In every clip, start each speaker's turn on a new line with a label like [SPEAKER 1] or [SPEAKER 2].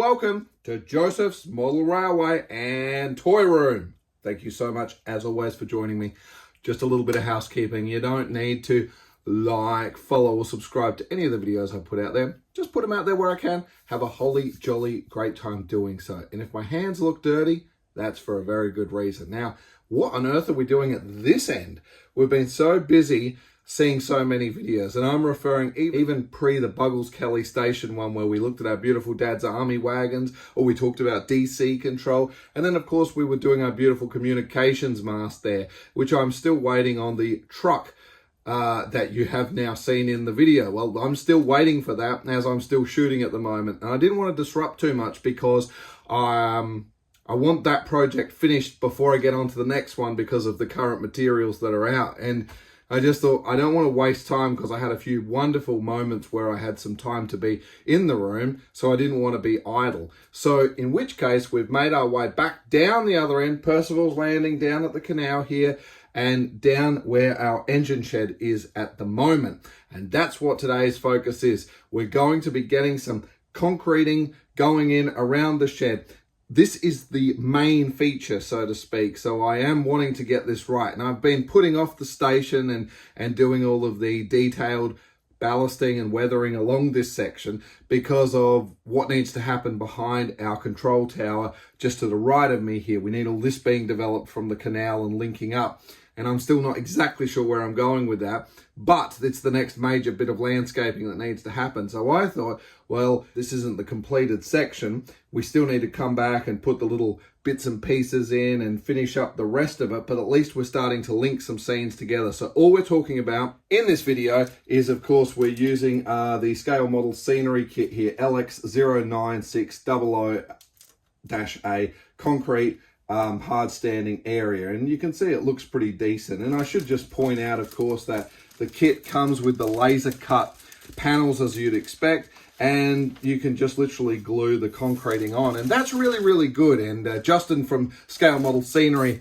[SPEAKER 1] welcome to Josef's Model Railway and Toy Room. Thank you so much, as always, for joining me. Just a little bit of housekeeping. You don't need to like, follow, or subscribe to any of the videos I put out there. Just put them out there where I can. Have a holly jolly great time doing so. And if my hands look dirty, that's for a very good reason. Now, what on earth are we doing at this end? We've been so busy seeing so many videos, and I'm referring even pre the Buggles Kelly Station one where we looked at our beautiful dad's army wagons, or we talked about DC control, and then of course we were doing our beautiful communications mast there, which I'm still waiting on the truck that you have now seen in the video. Well, I'm still waiting for that as I'm still shooting at the moment, and I didn't want to disrupt too much because I want that project finished before I get on to the next one because of the current materials that are out. And I just thought I don't want to waste time because I had a few wonderful moments where I had some time to be in the room, so I didn't want to be idle. So in which case we've made our way back down the other end, Percival's Landing, down at the canal here, and down where our engine shed is at the moment. And that's what today's focus is. We're going to be getting some concreting going in around the shed. This is the main feature, so to speak. So I am wanting to get this right. And I've been putting off the station and doing all of the detailed ballasting and weathering along this section because of what needs to happen behind our control tower just to the right of me here. We need all this being developed from the canal and linking up. And I'm still not exactly sure where I'm going with that, but it's the next major bit of landscaping that needs to happen. So I thought, well, this isn't the completed section. We still need to come back and put the little bits and pieces in and finish up the rest of it, but at least we're starting to link some scenes together. So all we're talking about in this video is, of course, we're using the scale model scenery kit here, LX096-OO-A concrete hard standing area, and you can see it looks pretty decent. And I should just point out, of course, that the kit comes with the laser cut panels as you'd expect, and you can just literally glue the concreting on, and that's really good. And Justin from Scale Model Scenery,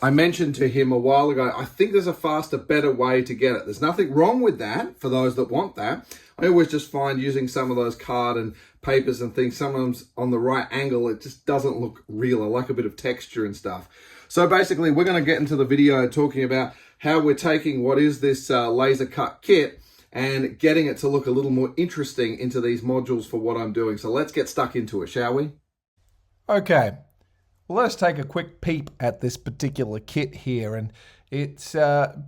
[SPEAKER 1] I mentioned to him a while ago, I think there's a faster, better way to get it. There's nothing wrong with that for those that want that. I always just find using some of those card and papers and things, sometimes on the right angle, it just doesn't look real. I like a bit of texture and stuff. So basically, we're going to get into the video talking about how we're taking what is this laser cut kit and getting it to look a little more interesting into these modules for what I'm doing. So let's get stuck into it, shall we?
[SPEAKER 2] Okay. Well, let's take a quick peep at this particular kit here, and it's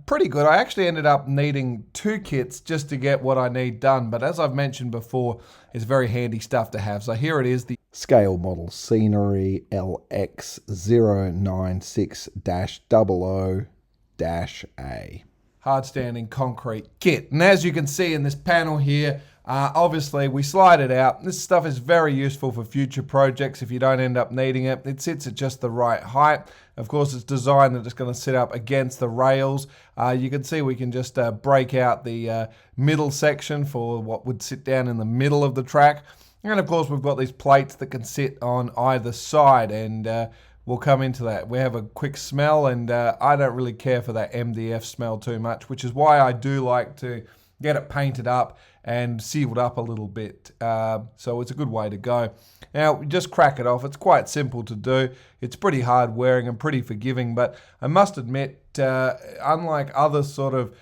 [SPEAKER 2] pretty good. I actually ended up needing 2 kits just to get what I need done, but as I've mentioned before, it's very handy stuff to have. So here it is, the Scale Model Scenery LX096-OO-A hard standing concrete kit. And as you can see in this panel here, obviously we slide it out. This stuff is very useful for future projects if you don't end up needing it. It sits at just the right height. Of course, it's designed that it's going to sit up against the rails. You can see we can just break out the middle section for what would sit down in the middle of the track. And of course, we've got these plates that can sit on either side, and we'll come into that. We have a quick smell, and I don't really care for that MDF smell too much, which is why I do like to get it painted up and sealed up a little bit. So it's a good way to go. Now, just crack it off. It's quite simple to do. It's pretty hard wearing and pretty forgiving, but I must admit, unlike other sort of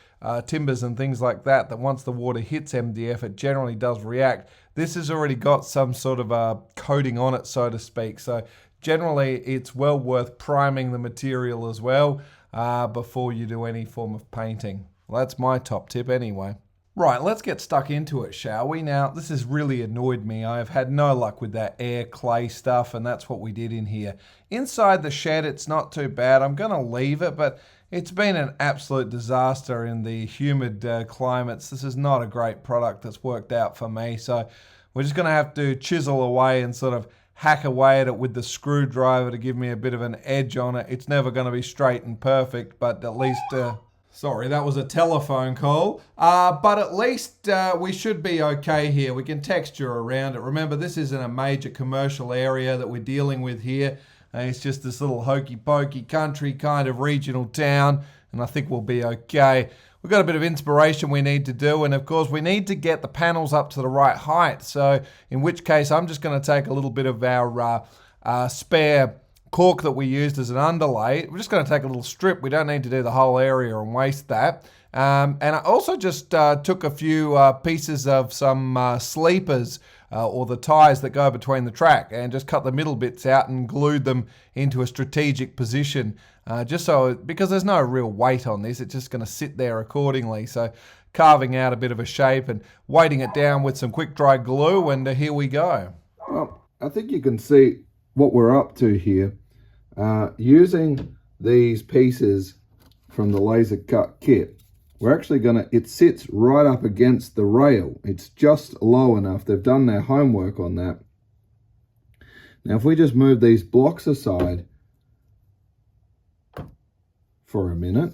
[SPEAKER 2] timbers and things like that once the water hits MDF, it generally does react. This has already got some sort of coating on it, so to speak. So generally, it's well worth priming the material as well before you do any form of painting. Well, that's my top tip anyway. Right, let's get stuck into it, shall we? Now, this has really annoyed me. I've had no luck with that air clay stuff, and that's what we did in here. Inside the shed, it's not too bad. I'm going to leave it, but it's been an absolute disaster in the humid climates. This is not a great product that's worked out for me, so we're just going to have to chisel away and sort of hack away at it with the screwdriver to give me a bit of an edge on it. It's never going to be straight and perfect, but at least... Sorry, that was a telephone call. But at least we should be okay here. We can texture around it. Remember, this isn't a major commercial area that we're dealing with here. It's just this little hokey-pokey country kind of regional town. and I think we'll be okay. We've got a bit of inspiration we need to do, and of course we need to get the panels up to the right height. So in which case I'm just going to take a little bit of our spare cork that we used as an underlay. We're just going to take a little strip. We don't need to do the whole area and waste that. And I also just took a few pieces of some sleepers or the ties that go between the track, and just cut the middle bits out and glued them into a strategic position, just so, because there's no real weight on this, it's just going to sit there accordingly. So carving out a bit of a shape and weighting it down with some quick dry glue, and here we go.
[SPEAKER 1] Well, I think you can see what we're up to here. Using these pieces from the laser cut kit, we're actually it sits right up against the rail. It's just low enough. They've done their homework on that. Now, if we just move these blocks aside for a minute,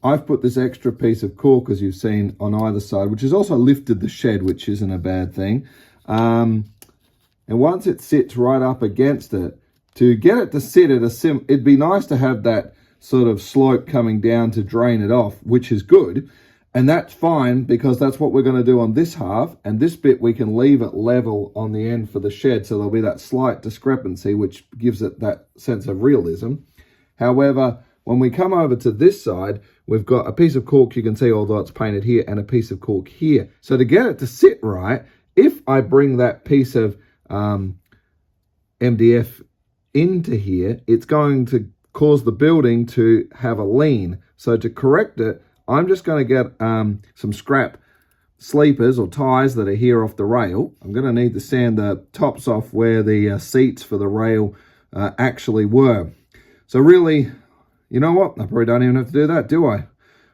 [SPEAKER 1] I've put this extra piece of cork, as you've seen, on either side, which has also lifted the shed, which isn't a bad thing. And once it sits right up against it, to get it to sit at it'd be nice to have that sort of slope coming down to drain it off, which is good. And that's fine, because that's what we're going to do on this half. And this bit we can leave it level on the end for the shed. So there'll be that slight discrepancy, which gives it that sense of realism. However, when we come over to this side, we've got a piece of cork, you can see, although it's painted here, and a piece of cork here. So to get it to sit right, if I bring that piece of MDF into here, it's going to cause the building to have a lean. So to correct it, I'm just going to get some scrap sleepers or ties that are here off the rail. I'm going to need to sand the tops off where the seats for the rail actually were. So really, you know what? I probably don't even have to do that, do I?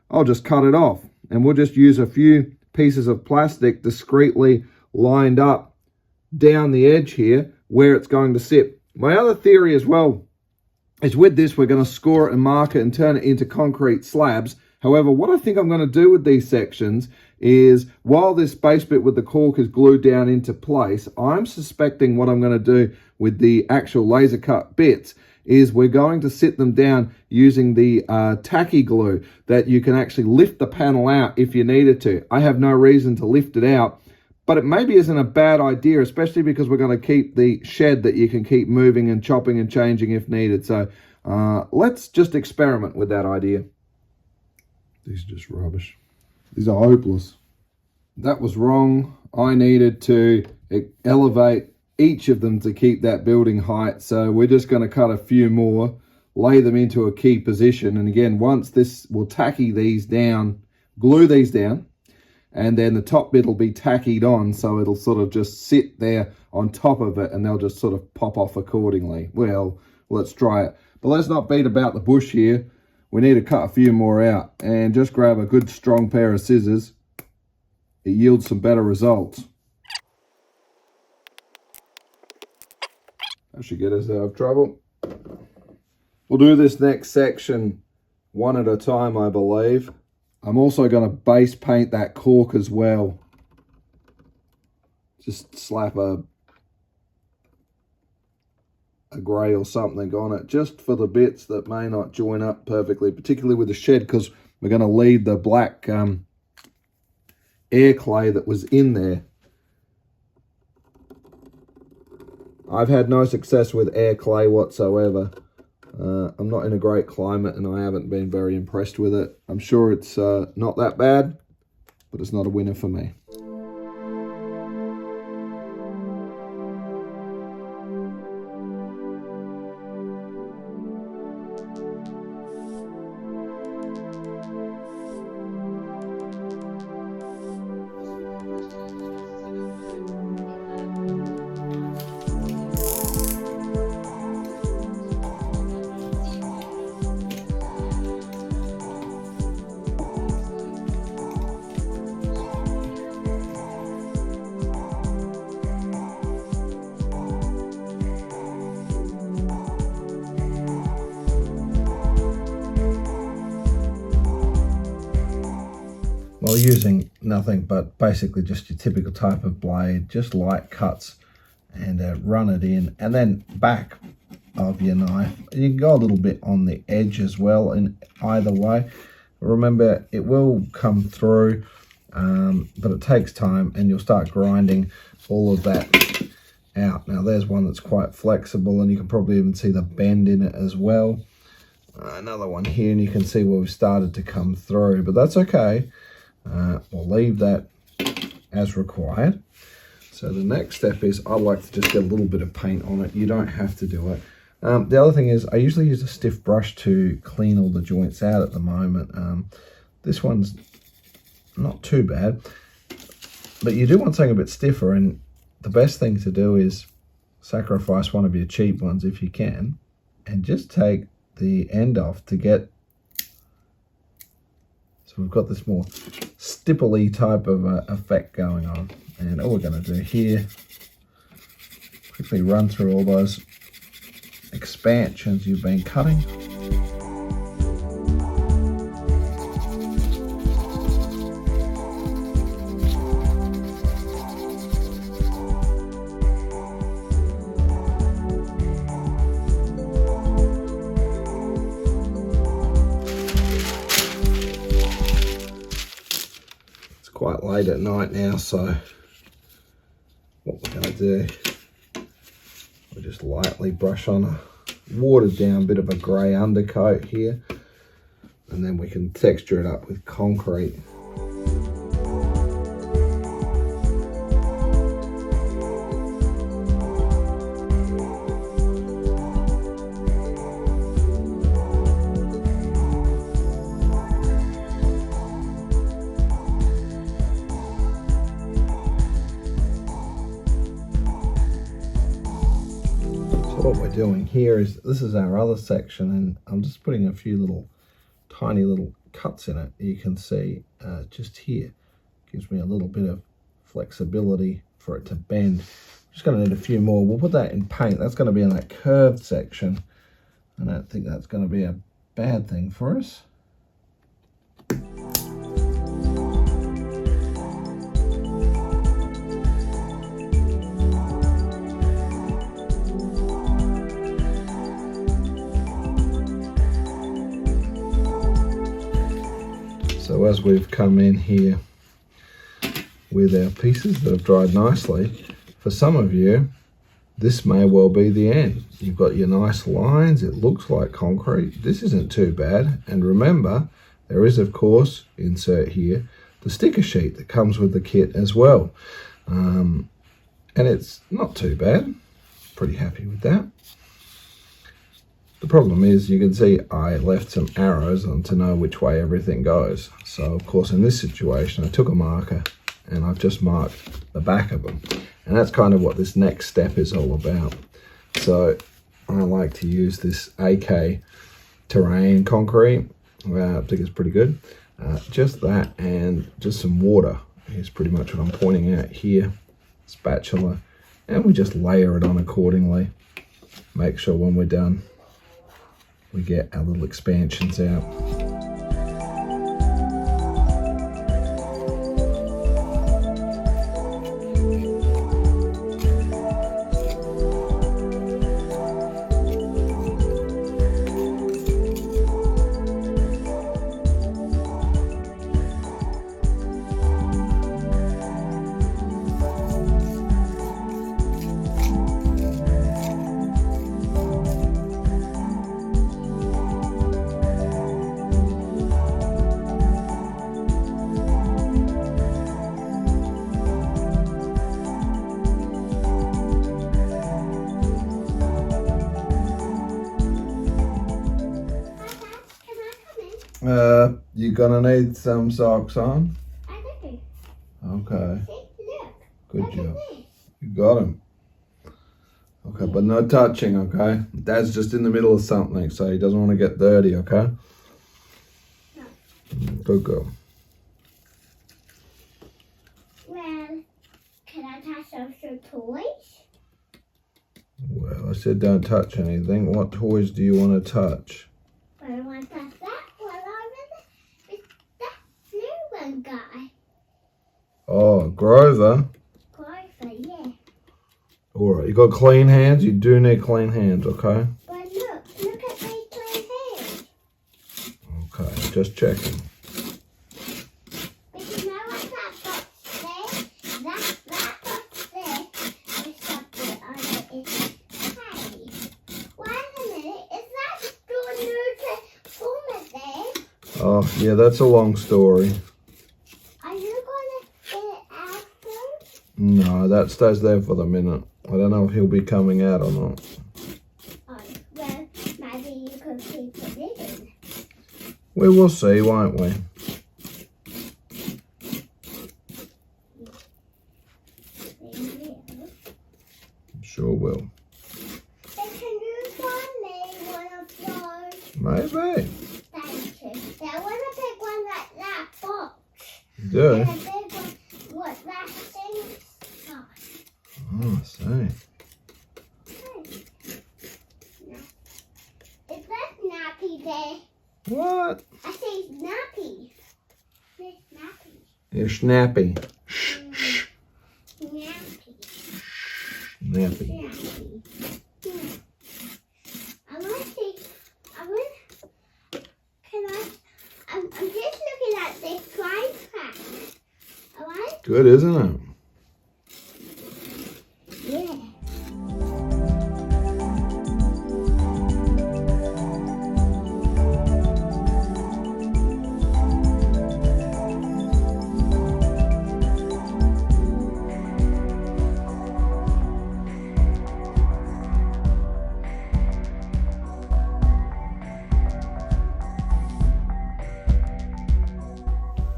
[SPEAKER 1] I'll just cut it off, and we'll just use a few pieces of plastic discreetly lined up down the edge here where it's going to sit. My other theory as well is, with this, we're going to score it and mark it and turn it into concrete slabs. However, what I think I'm going to do with these sections is, while this base bit with the cork is glued down into place, I'm suspecting what I'm going to do with the actual laser cut bits is we're going to sit them down using the tacky glue that you can actually lift the panel out if you needed to. I have no reason to lift it out, but it maybe isn't a bad idea, especially because we're going to keep the shed that you can keep moving and chopping and changing if needed. So let's just experiment with that idea. These are just rubbish. These are hopeless. That was wrong. I needed to elevate each of them to keep that building height. So we're just going to cut a few more, lay them into a key position. And again, once this, we'll tacky these down, glue these down, and then the top bit will be tackied on, so it'll sort of just sit there on top of it, and they'll just sort of pop off accordingly. Well, let's try it. But let's not beat about the bush here. We need to cut a few more out, and just grab a good strong pair of scissors. It yields some better results. That should get us out of trouble. We'll do this next section one at a time, I believe. I'm also going to base paint that cork as well. Just slap a grey or something on it, just for the bits that may not join up perfectly, particularly with the shed, because we're going to leave the black air clay that was in there. I've had no success with air clay whatsoever. I'm not in a great climate, and I haven't been very impressed with it. I'm sure it's not that bad, but it's not a winner for me. Well, using nothing but basically just your typical type of blade, just light cuts, and run it in, and then back
[SPEAKER 2] of your knife. You can go a little bit on the edge as well in either way. Remember, it will come through, but it takes time, and you'll start grinding all of that out. Now there's one that's quite flexible, and you can probably even see the bend in it as well. Another one here, and you can see where we've started to come through, but that's okay. We'll leave that as required. So the next step is I like to just get a little bit of paint on it. You don't have to do it. The other thing is I usually use a stiff brush to clean all the joints out at the moment. This one's not too bad, but you do want something a bit stiffer, and the best thing to do is sacrifice one of your cheap ones if you can, and just take the end off to get, so we've got this more stipply type of effect going on. And all we're going to do here, quickly run through all those expansions you've been cutting. It's quite late at night now, so what we're going to do, we'll just lightly brush on a watered down bit of a grey undercoat here, and then we can texture it up with concrete. What we're doing here is, this is our other section, and I'm just putting a few tiny little cuts in it. You can see just here, gives me a little bit of flexibility for it to bend. I'm just going to need a few more. We'll put that in paint. That's going to be in that curved section. I don't think that's going to be a bad thing for us. So as we've come in here with our pieces that have dried nicely, for some of you, this may well be the end. You've got your nice lines, it looks like concrete. This isn't too bad. And remember, there is, of course, insert here, the sticker sheet that comes with the kit as well. And it's not too bad. Pretty happy with that. The problem is, you can see I left some arrows on to know which way everything goes. So of course in this situation I took a marker and I've just marked the back of them. And that's kind of what this next step is all about. So I like to use this AK terrain concrete. I think it's pretty good. Just that and just some water is pretty much what I'm pointing out here. Spatula. And we just layer it on accordingly. Make sure when we're done we get our little expansions out. You're gonna need some socks on?
[SPEAKER 3] I do.
[SPEAKER 2] Okay.
[SPEAKER 3] See, look.
[SPEAKER 2] Good job. You got them. Okay, but no touching, okay? Dad's just in the middle of something, so he doesn't want to get dirty, okay?
[SPEAKER 3] No.
[SPEAKER 2] Good girl.
[SPEAKER 3] Well, can I touch some toys?
[SPEAKER 2] Well, I said don't touch anything. What toys do you want to touch?
[SPEAKER 3] But I want to touch that one with that blue one guy.
[SPEAKER 2] Oh, Grover.
[SPEAKER 3] Grover, yeah.
[SPEAKER 2] Alright, you got clean hands? You do need clean hands, okay?
[SPEAKER 3] But
[SPEAKER 1] just checking.
[SPEAKER 3] Because now what's that box there? That box there is something on it. It's tiny. Wait a minute. Is that store new to format there?
[SPEAKER 1] Oh, yeah, that's a long story.
[SPEAKER 3] Are you going to get it out soon?
[SPEAKER 1] No, that stays there for the minute. I don't know if he'll be coming out or not.
[SPEAKER 3] Oh, well, maybe you could keep it in.
[SPEAKER 1] We will see, won't we? Sure will.
[SPEAKER 3] But can you find me one of those?
[SPEAKER 1] Maybe.
[SPEAKER 3] Thank you. I want to pick one like that box.
[SPEAKER 1] Do.
[SPEAKER 3] And a big one, what that thing costs.
[SPEAKER 1] Oh, I see.
[SPEAKER 3] Is that nappy there?
[SPEAKER 1] What?
[SPEAKER 3] I say nappy. It's nappy.
[SPEAKER 1] You're snappy.
[SPEAKER 3] Nappy.
[SPEAKER 1] Nappy.
[SPEAKER 3] Nappy. I want to see. I'm just looking at this frying pan. I want.
[SPEAKER 1] Good, isn't it?
[SPEAKER 3] Yeah.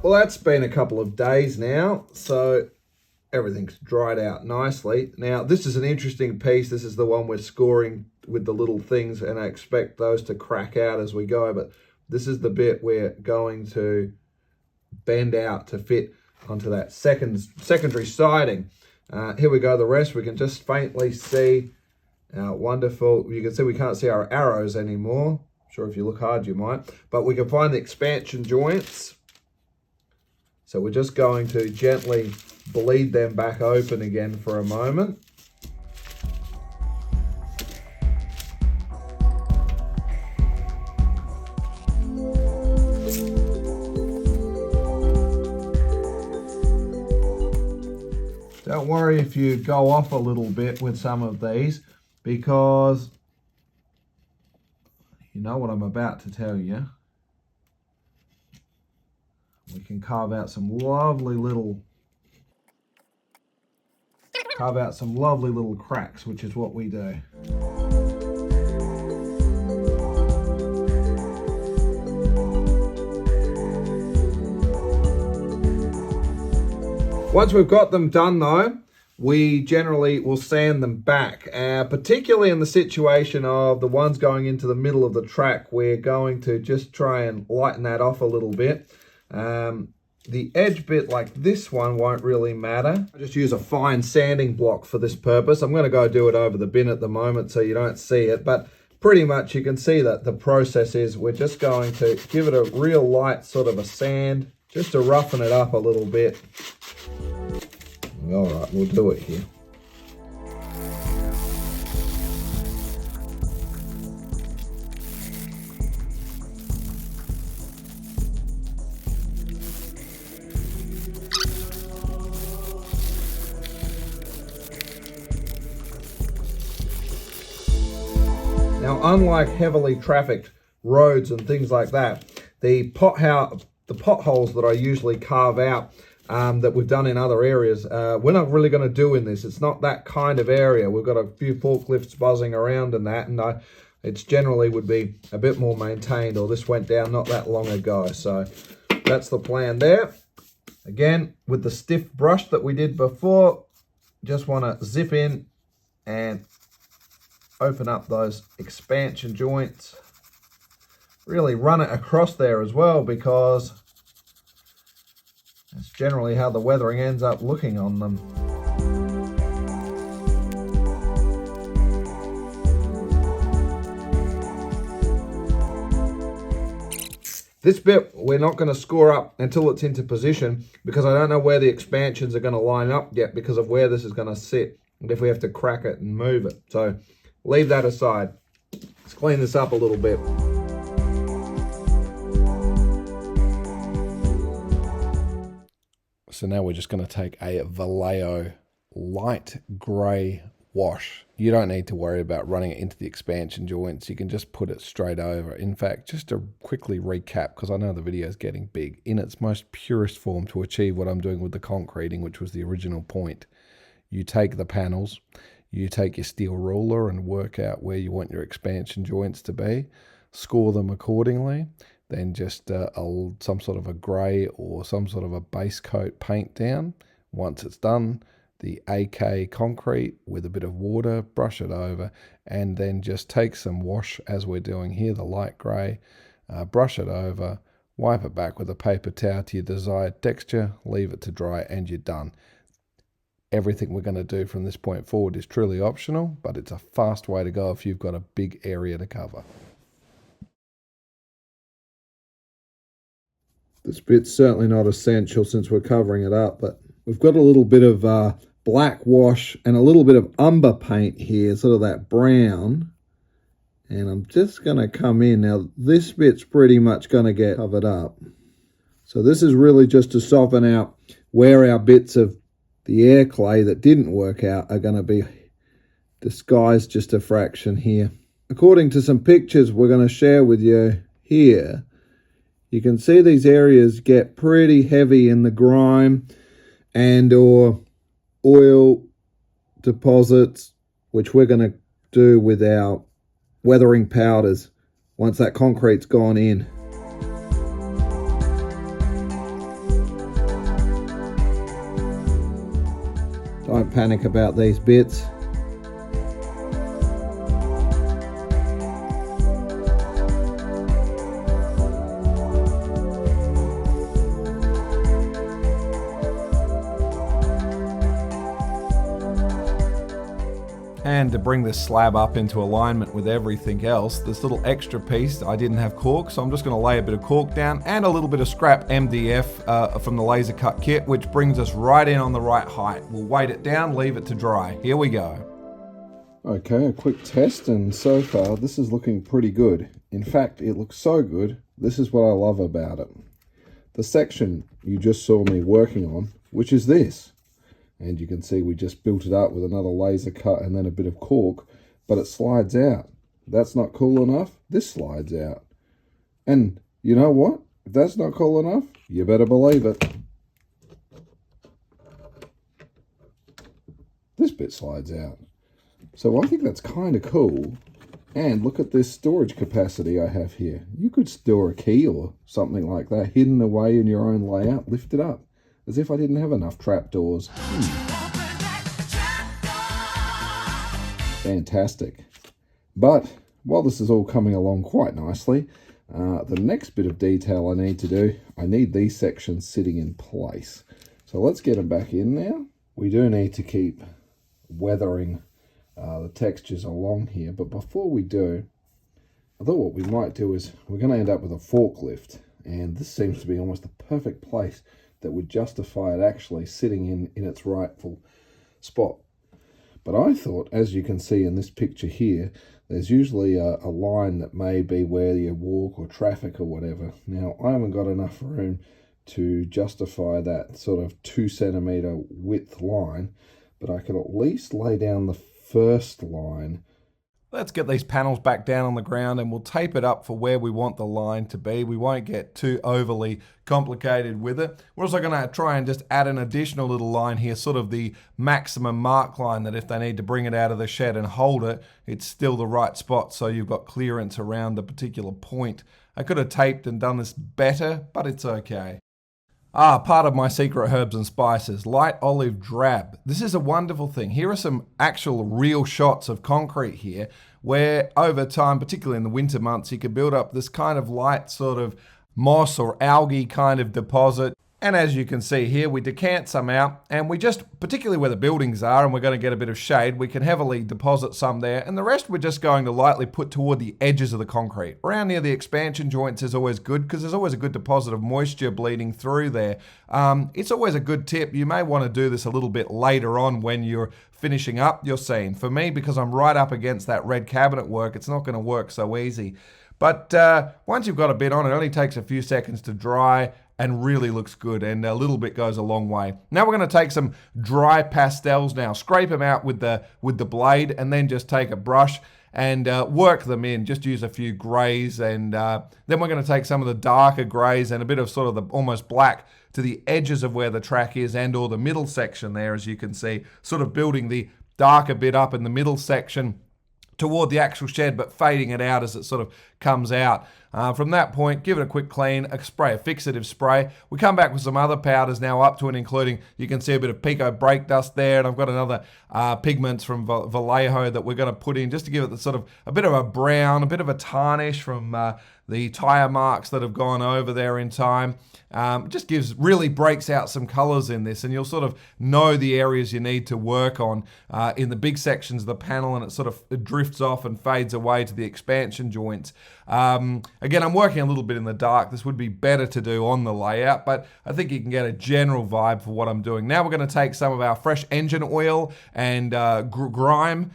[SPEAKER 1] Well, that's been a couple of days now, so everything's dried out nicely. Now, this is an interesting piece. This is the one we're scoring with the little things, and I expect those to crack out as we go, but this is the bit we're going to bend out to fit onto that secondary siding. Here we go. The rest we can just faintly see. Wonderful. You can see we can't see our arrows anymore. I'm sure if you look hard you might, but we can find the expansion joints. So we're just going to gently bleed them back open again for a moment. Don't worry if you go off a little bit with some of these, because you know what I'm about to tell you. We can carve out some lovely little cracks, which is what we do. Once we've got them done though, we generally will sand them back, particularly in the situation of the ones going into the middle of the track. We're going to just try and lighten that off a little bit. The edge bit like this one won't really matter. I just use a fine sanding block for this purpose. I'm going to go do it over the bin at the moment so you don't see it, but pretty much you can see that the process is we're just going to give it a real light sort of a sand just to roughen it up a little bit. All right, we'll do it here. Now, unlike heavily trafficked roads and things like that, the potholes that I usually carve out that we've done in other areas, we're not really going to do in this. It's not that kind of area. We've got a few forklifts buzzing around and that, and it's generally would be a bit more maintained, or this went down not that long ago. So that's the plan there. Again, with the stiff brush that we did before, just want to zip in and open up those expansion joints. Really run it across there as well, because that's generally how the weathering ends up looking on them. This bit we're not going to score up until it's into position, because I don't know where the expansions are going to line up yet because of where this is going to sit and if we have to crack it and move it. So leave that aside. Let's clean this up a little bit.
[SPEAKER 2] So now we're just going to take a Vallejo light grey wash. You don't need to worry about running it into the expansion joints. You can just put it straight over. In fact, just to quickly recap, because I know the video is getting big, in its most purest form to achieve what I'm doing with the concreting, which was the original point, you take the panels, you take your steel ruler and work out where you want your expansion joints to be, score them accordingly, then just some sort of a grey or some sort of a base coat paint down. Once it's done, the AK concrete with a bit of water, brush it over, and then just take some wash, as we're doing here, the light grey, brush it over, wipe it back with a paper towel to your desired texture, leave it to dry, and you're done. Everything we're going to do from this point forward is truly optional, but it's a fast way to go if you've got a big area to cover.
[SPEAKER 1] This bit's certainly not essential since we're covering it up, but we've got a little bit of black wash and a little bit of umber paint here, sort of that brown. And I'm just going to come in. Now, this bit's pretty much going to get covered up. So this is really just to soften out where our bits of the air clay that didn't work out are going to be disguised just a fraction here. According to some pictures we're going to share with you here, you can see these areas get pretty heavy in the grime and or oil deposits, which we're going to do with our weathering powders once that concrete's gone in. Don't panic about these bits.
[SPEAKER 2] And to bring this slab up into alignment with everything else, this little extra piece, I didn't have cork, so I'm just going to lay a bit of cork down and a little bit of scrap MDF from the laser cut kit, which brings us right in on the right height. We'll weight it down, leave it to dry. Here we go.
[SPEAKER 1] Okay, a quick test, and so far this is looking pretty good. In fact, it looks so good, this is what I love about it. The section you just saw me working on, which is this. And you can see we just built it up with another laser cut and then a bit of cork, but it slides out. That's not cool enough, this slides out. And you know what? If that's not cool enough, you better believe it. This bit slides out. So I think that's kind of cool. And look at this storage capacity I have here. You could store a key or something like that hidden away in your own layout, lift it up. As if I didn't have enough trapdoors. Fantastic. But while this is all coming along quite nicely, the next bit of detail I need to do, I need these sections sitting in place. So let's get them back in now. We do need to keep weathering the textures along here, but before we do, I thought what we might do is we're going to end up with a forklift, and this seems to be almost the perfect place that would justify it actually sitting in its rightful spot. But I thought, as you can see in this picture here, there's usually a line that may be where you walk or traffic or whatever. Now, I haven't got enough room to justify that sort of 2 centimeter width line, but I can at least lay down the first line.
[SPEAKER 2] Let's get these panels back down on the ground and we'll tape it up for where we want the line to be. We won't get too overly complicated with it. We're also going to try and just add an additional little line here, sort of the maximum mark line, that if they need to bring it out of the shed and hold it, it's still the right spot, so you've got clearance around the particular point. I could have taped and done this better, but it's okay. Part of my secret herbs and spices, light olive drab. This is a wonderful thing. Here are some actual real shots of concrete here where over time, particularly in the winter months, you can build up this kind of light sort of moss or algae kind of deposit. And as you can see here, we decant some out and we just, particularly where the buildings are and we're going to get a bit of shade, we can heavily deposit some there. And the rest we're just going to lightly put toward the edges of the concrete. Around near the expansion joints is always good because there's always a good deposit of moisture bleeding through there. It's always a good tip. You may want to do this a little bit later on when you're finishing up your scene. For me, because I'm right up against that red cabinet work, it's not going to work so easy. But once you've got a bit on, it only takes a few seconds to dry. and really looks good, and a little bit goes a long way. Now we're going to take some dry pastels now, scrape them out with the blade, and then just take a brush and work them in. Just use a few grays, and then we're going to take some of the darker grays and a bit of sort of the almost black to the edges of where the track is and or the middle section there, as you can see, sort of building the darker bit up in the middle section toward the actual shed, but fading it out as it sort of comes out. From that point, give it a quick clean, a fixative spray. We come back with some other powders now up to and including, you can see a bit of Peco brake dust there, and I've got another pigments from Vallejo that we're going to put in just to give it the sort of a bit of a brown, a bit of a tarnish from the tire marks that have gone over there in time. Just really breaks out some colors in this, and you'll sort of know the areas you need to work on in the big sections of the panel, and it drifts off and fades away to the expansion joints. Again, I'm working a little bit in the dark. This would be better to do on the layout, but I think you can get a general vibe for what I'm doing. Now we're going to take some of our fresh engine oil and grime,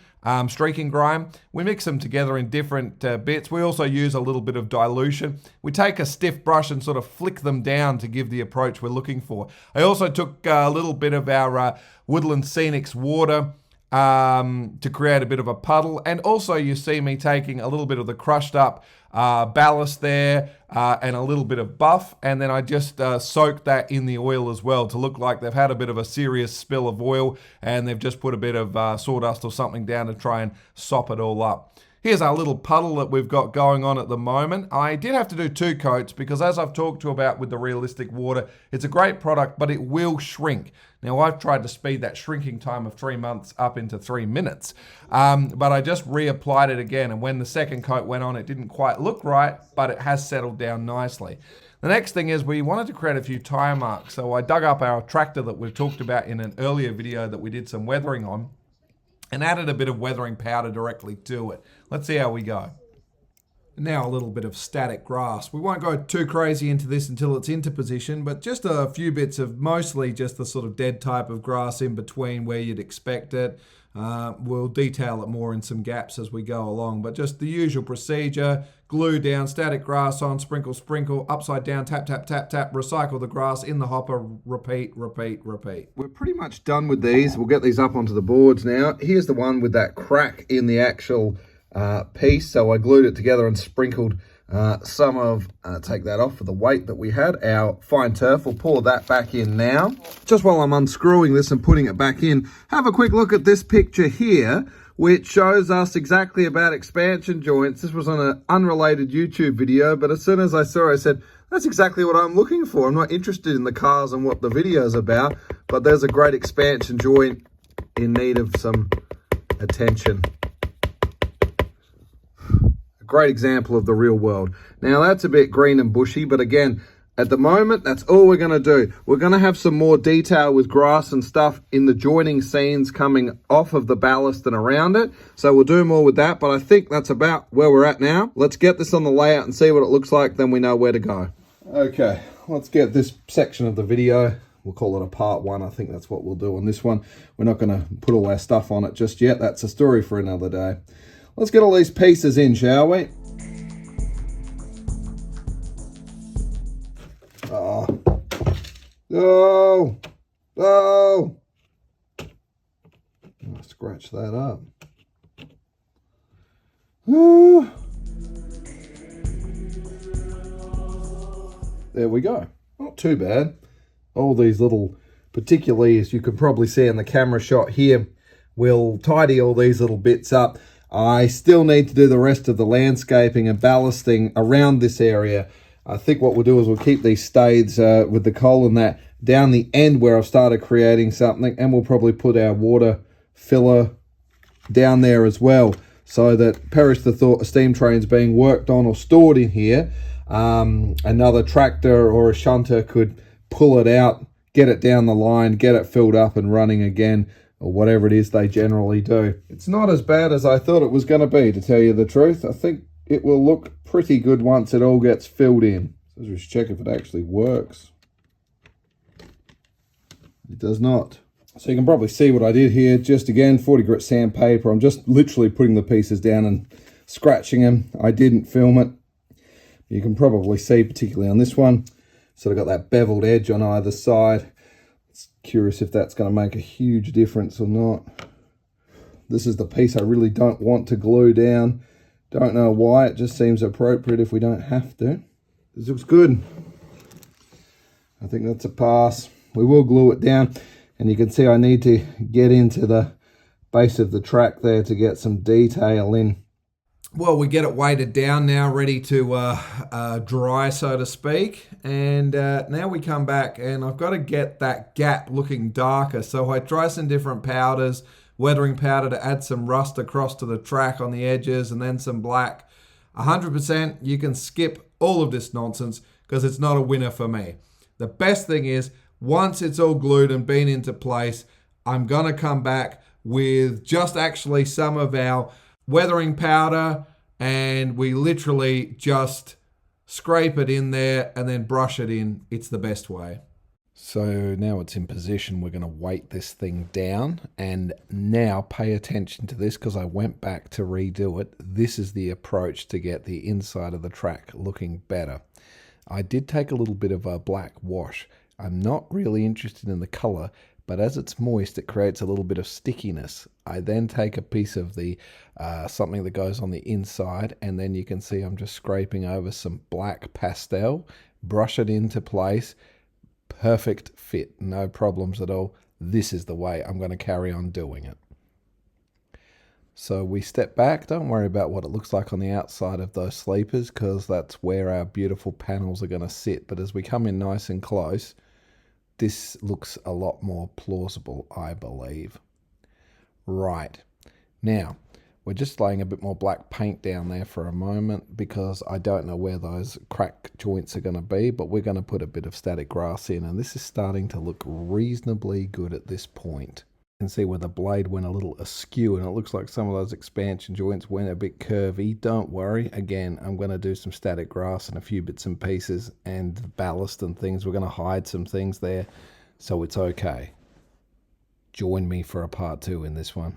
[SPEAKER 2] streaking grime. We mix them together in different bits. We also use a little bit of dilution. We take a stiff brush and sort of flick them down to give the approach we're looking for. I also took a little bit of our Woodland Scenics water to create a bit of a puddle, and also you see me taking a little bit of the crushed up ballast there and a little bit of buff, and then I just soaked that in the oil as well to look like they've had a bit of a serious spill of oil and they've just put a bit of sawdust or something down to try and sop it all up. Here's our little puddle that we've got going on at the moment. I did have to do 2 coats because, as I've talked to about with the realistic water, it's a great product, but it will shrink. Now, I've tried to speed that shrinking time of 3 months up into 3 minutes, but I just reapplied it again, and when the second coat went on, it didn't quite look right, but it has settled down nicely. The next thing is we wanted to create a few tire marks, so I dug up our tractor that we've talked about in an earlier video that we did some weathering on, and added a bit of weathering powder directly to it. Let's see how we go. Now a little bit of static grass. We won't go too crazy into this until it's into position, but just a few bits of mostly just the sort of dead type of grass in between where you'd expect it. We'll detail it more in some gaps as we go along, but just the usual procedure: glue down, static grass on, sprinkle, sprinkle, upside down, tap, tap, tap, tap, recycle the grass in the hopper, repeat, repeat, repeat.
[SPEAKER 1] We're pretty much done with these. We'll get these up onto the boards now. Here's the one with that crack in the actual piece, so I glued it together and sprinkled some of, take that off for the weight that we had, our fine turf. We'll pour that back in now. Just while I'm unscrewing this and putting it back in, have a quick look at this picture here, which shows us exactly about expansion joints. This was on an unrelated YouTube video, but as soon as I saw it, I said, that's exactly what I'm looking for. I'm not interested in the cars and what the video's about, but there's a great expansion joint in need of some attention. Great example of the real world. Now that's a bit green and bushy, but again, at the moment, that's all we're going to do. We're going to have some more detail with grass and stuff in the joining scenes coming off of the ballast and around it. So we'll do more with that, but I think that's about where we're at now. Let's get this on the layout and see what it looks like, then we know where to go. Okay, let's get this section of the video. We'll call it a part 1. I think that's what we'll do on this one. We're not going to put all our stuff on it just yet. That's a story for another day. Let's get all these pieces in, shall we? Oh. Oh. Oh. I'll scratch that up. Oh. There we go. Not too bad. All these little, particularly as you can probably see in the camera shot here, we'll tidy all these little bits up. I still need to do the rest of the landscaping and ballasting around this area. I think what we'll do is we'll keep these stays with the coal and that down the end where I've started creating something, and we'll probably put our water filler down there as well, so that perish the thought of steam trains being worked on or stored in here. Another tractor or a shunter could pull it out, get it down the line, get it filled up and running again, or whatever it is they generally do. It's not as bad as I thought it was going to be, to tell you the truth. I think it will look pretty good once it all gets filled in. Let's just check if it actually works. It does not. So you can probably see what I did here. Just again, 40 grit sandpaper. I'm just literally putting the pieces down and scratching them. I didn't film it. You can probably see, particularly on this one, Sort of got that beveled edge on either side. It's curious if that's going to make a huge difference or not. This is the piece I really don't want to glue down. Don't know why, it just seems appropriate if we don't have to. This looks good. I think that's a pass. We will glue it down, and you can see I need to get into the base of the track there to get some detail in.
[SPEAKER 2] Well, we get it weighted down now, ready to dry, so to speak. And now we come back, and I've got to get that gap looking darker. So I try some different powders, weathering powder to add some rust across to the track on the edges, and then some black. 100%, you can skip all of this nonsense because it's not a winner for me. The best thing is, once it's all glued and been into place, I'm going to come back with just actually some of our weathering powder, and we literally just scrape it in there and then brush it in. It's the best way. So now it's in position, we're going to weight this thing down, and now pay attention to this because I went back to redo it. This is the approach to get the inside of the track looking better. I did take a little bit of a black wash. I'm not really interested in the color, but as it's moist, it creates a little bit of stickiness. I then take a piece of the something that goes on the inside, and then you can see I'm just scraping over some black pastel, brush it into place. Perfect fit, no problems at all. This is the way I'm going to carry on doing it. So we step back, don't worry about what it looks like on the outside of those sleepers because that's where our beautiful panels are going to sit. But as we come in nice and close, this looks a lot more plausible, I believe. Right, now we're just laying a bit more black paint down there for a moment because I don't know where those crack joints are going to be, but we're going to put a bit of static grass in, and this is starting to look reasonably good at this point. You can see where the blade went a little askew, and it looks like some of those expansion joints went a bit curvy. Don't worry, again, I'm going to do some static grass and a few bits and pieces and ballast and things. We're going to hide some things there, so it's okay. Join me for a part 2 in this one.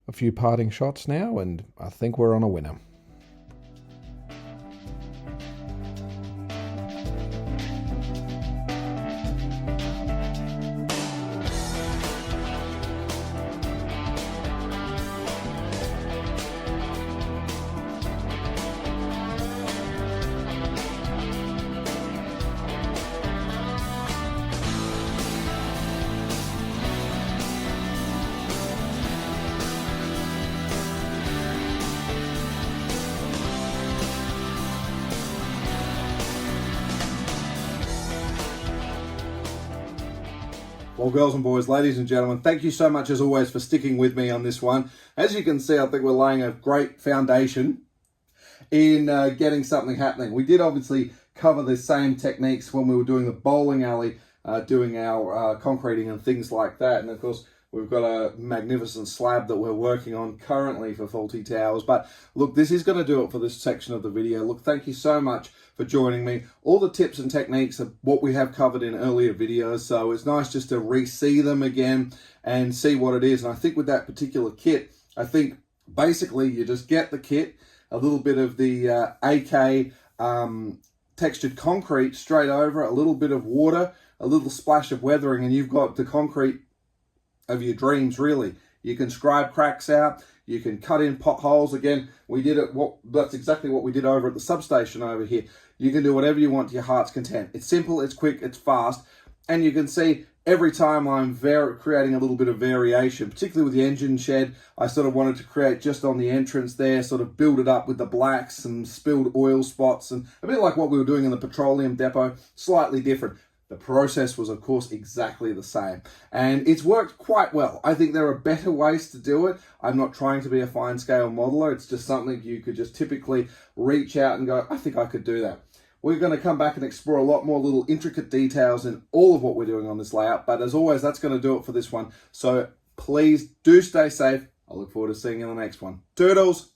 [SPEAKER 2] A few parting shots now, and I think we're on a winner.
[SPEAKER 1] Well, girls and boys, ladies and gentlemen, thank you so much as always for sticking with me on this one. As you can see, I think we're laying a great foundation in getting something happening. We did obviously cover the same techniques when we were doing the bowling alley, doing our concreting and things like that. And of course, we've got a magnificent slab that we're working on currently for Faulty Towers. But look, this is going to do it for this section of the video. Look, thank you so much for joining me. All the tips and techniques are what we have covered in earlier videos. So it's nice just to re-see them again and see what it is. And I think with that particular kit, I think basically you just get the kit, a little bit of the AK textured concrete straight over, a little bit of water, a little splash of weathering, and you've got the concrete of your dreams, really. You can scribe cracks out, you can cut in potholes. Again, we did it, that's exactly what we did over at the substation over here. You can do whatever you want to your heart's content. It's simple, it's quick, it's fast, and you can see every time I'm creating a little bit of variation, particularly with the engine shed, I sort of wanted to create just on the entrance there, sort of build it up with the blacks and spilled oil spots, and a bit like what we were doing in the Petroleum Depot, slightly different. The process was, of course, exactly the same. And it's worked quite well. I think there are better ways to do it. I'm not trying to be a fine-scale modeler. It's just something you could just typically reach out and go, I think I could do that. We're going to come back and explore a lot more little intricate details in all of what we're doing on this layout. But as always, that's going to do it for this one. So please do stay safe. I look forward to seeing you in the next one. Toodles!